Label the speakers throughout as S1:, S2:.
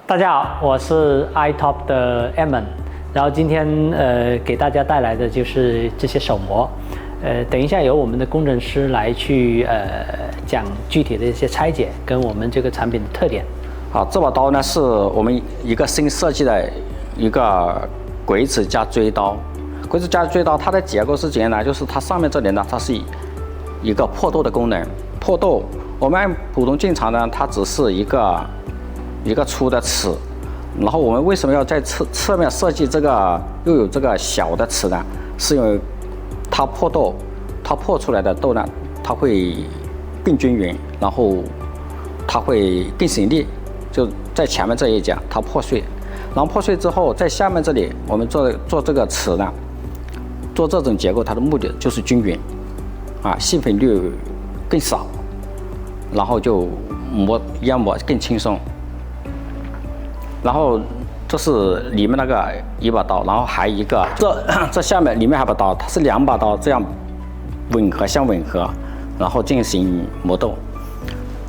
S1: 大家好，我是 iTop 的 Eamon，然后今天给大家带来的就是这些手模，等一下由我们的工程师来去讲具体的一些拆解跟我们这个产品的特点。
S2: 好，这把刀呢是我们一个新设计的一个鬼齿加锥刀。鬼齿加锥刀它的结构是怎样呢？就是它上面这里呢，它是一个破豆的功能。破豆我们普通进场呢，它只是一个粗的齿，然后我们为什么要在侧面设计这个又有这个小的齿呢？是因为它破豆，它破出来的豆呢，它会更均匀，然后它会更省力。就在前面这一讲，它破碎，然后破碎之后，在下面这里我们做这个齿呢，做这种结构，它的目的就是均匀，细粉率更少，然后就研磨更轻松。然后这是里面那个一把刀，然后还一个这下面里面还有把刀，它是两把刀这样相吻合，然后进行磨豆。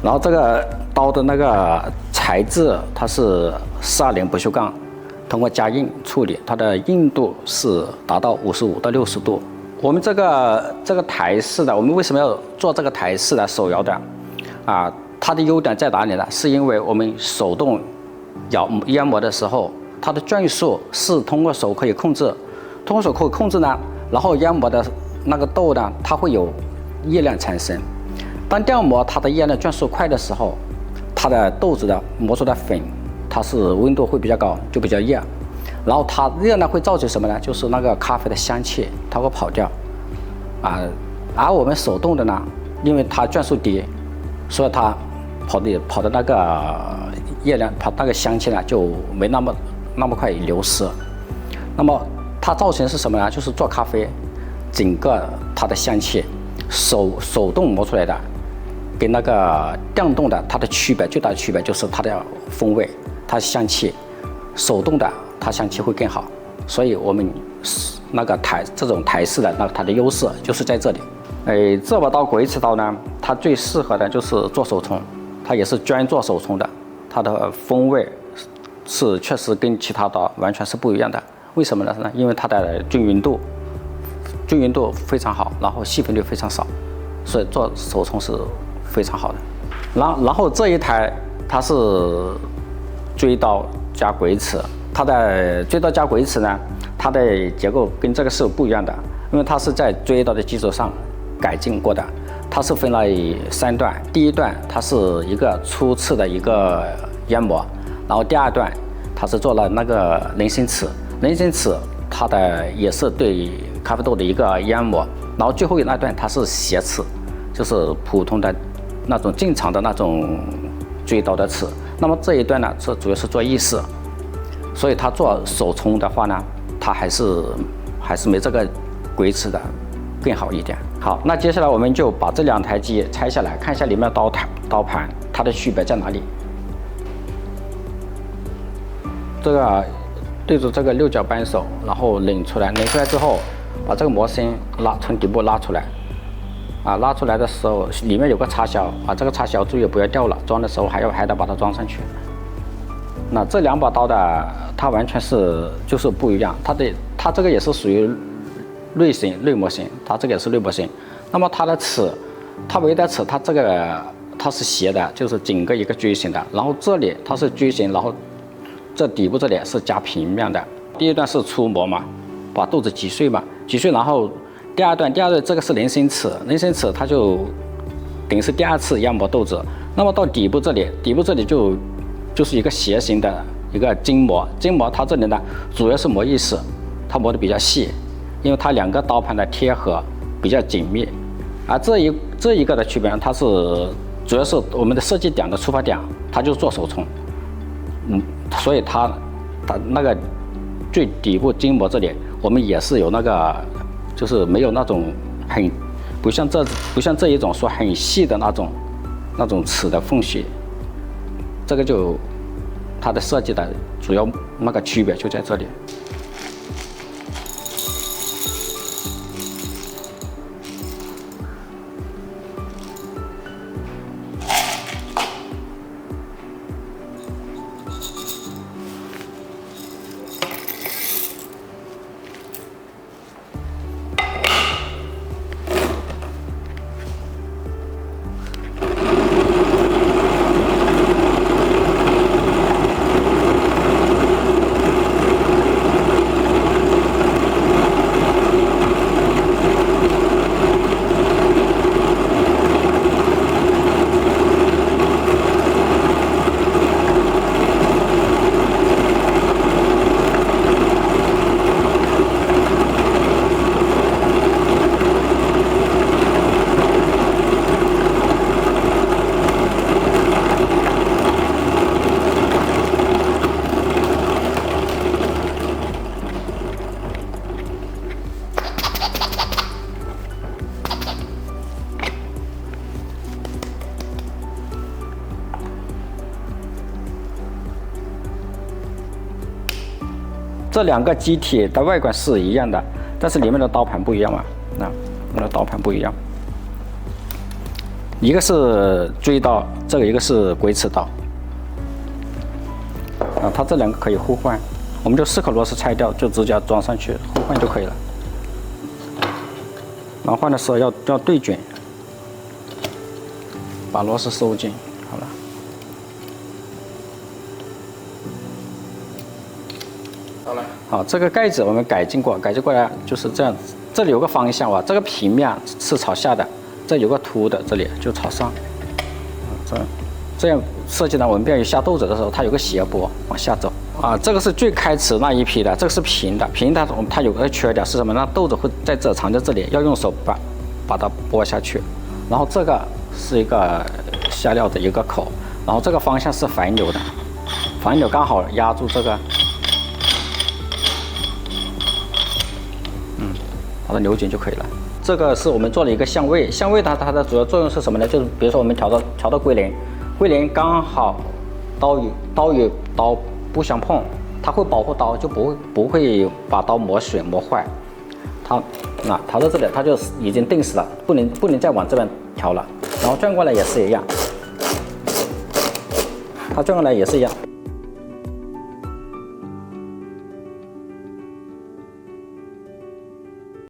S2: 然后这个刀的那个材质它是420不锈钢，通过加印处理，它的硬度是达到55到60度。我们这个台式的，我们为什么要做这个台式的手摇的？它的优点在哪里呢？是因为我们手动研磨的时候，它的转速是通过手可以控制，呢，然后研磨的那个豆呢，它会有液量产生。当电磨它的液量转速快的时候，它的豆子的磨出的粉，它是温度会比较高，就比较热，然后它热呢会造成什么呢？就是那个咖啡的香气它会跑掉，而我们手动的呢，因为它转速低，所以它跑的那个液量，它那个香气呢就没那么快流失。那么它造成是什么呢？就是做咖啡，整个它的香气，手动磨出来的，跟那个电动的它的最大的区别就是它的风味，它的香气，手动的它香气会更好。所以我们那个这种台式的，它的优势就是在这里。这把刀鬼齿刀呢，它最适合的就是做手冲，它也是专做手冲的，它的风味是确实跟其他刀完全是不一样的。为什么呢？因为它的均匀度非常好，然后细粉率非常少，所以做手冲是非常好的。然后这一台它是锥刀加鬼齿，它的锥刀加鬼齿呢，它的结构跟这个是不一样的，因为它是在锥刀的基础上改进过的。它是分了3段，第一段它是一个初次的一个研磨，然后第二段它是做了那个人参齿，它的也是对咖啡豆的一个研磨，然后最后那段它是斜齿，就是普通的那种正常的那种锥刀的齿。那么这一段呢，是主要是做意式，所以它做手冲的话呢，它还是没这个鬼齿的更好一点。好，那接下来我们就把这2台机拆下来，看一下里面的刀盘它的区别在哪里。这个对着这个6角扳手，然后拧出来之后，把这个模芯从底部拉出来，拉出来的时候里面有个插销，这个插销注意不要掉了，装的时候还得把它装上去。那这2把刀的它完全就是不一样，它这个也是属于内模型，它这个也是内模型。那么它的齿，它唯一的齿，它是斜的，就是整个一个锥形的，然后这里它是锥形，然后这底部这里是加平面的。第一段是粗磨嘛，把豆子击碎，然后第二段这个是人参齿它就等于是第2次研磨豆子。那么到底部这里就是一个斜形的一个筋膜它这里呢主要是磨意式，它磨的比较细，因为它2个刀盘的贴合比较紧密。而这一个的区别，它是主要是我们的设计点的出发点，它就是做手冲，所以它那个最底部筋膜这里，我们也是有那个，就是没有那种不像这一种说很细的那种齿的缝隙，这个就它的设计的主要那个区别就在这里。这两个机体的外观是一样的，但是里面的刀盘不一样嘛。那刀盘不一样，一个是锥刀，这个一个是鬼齿刀。它这两个可以互换，我们就4颗螺丝拆掉，就直接装上去互换就可以了。然后换的时候要对准，把螺丝收紧，好了。好了。好，这个盖子我们改进过来就是这样子。这里有个方向啊，这个平面是朝下的，这有个凸的，这里就朝上。这样设计呢，我们便于下豆子的时候，它有个斜坡往下走啊。这个是最开始那一批的，这个是平的，它有个缺点是什么？那豆子会在这藏在这里，要用手把它拨下去。然后这个是一个下料的一个口，然后这个方向是反扭的，反扭刚好压住这个，把它扭紧就可以了。这个是我们做了一个相位，相位它的主要作用是什么呢？就是比如说我们调到归零。归零刚好刀与刀不相碰，它会保护刀，就不会把刀磨损磨坏。它调到这里，它就已经定死了，不能再往这边调了。然后转过来也是一样，它转过来也是一样。